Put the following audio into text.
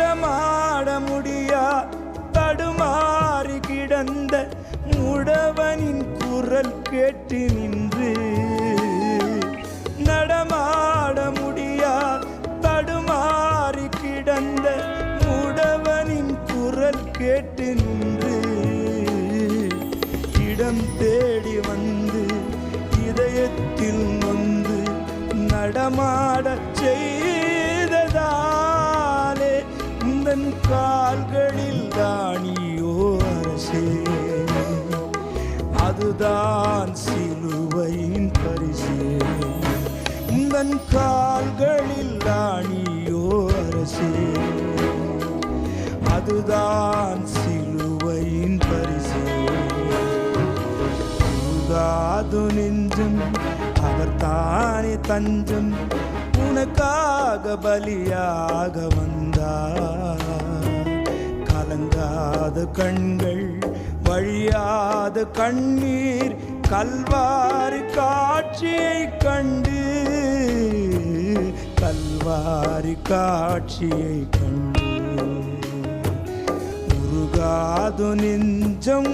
நடமாட முடியா தடுமாறி கிடந்த முடவனின் குரல் கேட்டு நின்று, நடமாட முடியா தடுமாறி கிடந்த முடவனின் குரல் கேட்டு நின்று, இடம் தேடி வந்து இதயத்தில் வந்து நடமாட செய்ததாலே உந்தன் கால்களில் தானியோ அரசே, அதுதான் சிலுவையின் பரிசே. உந்தன் கால்களில் தானியோ அரசே, அதுதான் சிலுவையின் பரிசே. உருகாது நெஞ்சம் அவர் தானே தஞ்சம், உனக்காக பலியாக வந்தார். கலங்காத கண்கள் வழியாத கண்ணீர் கல்வாரி காட்சியை கண்டு, கல்வாரி காட்சியை கண்டு. உருகாது நெஞ்சம்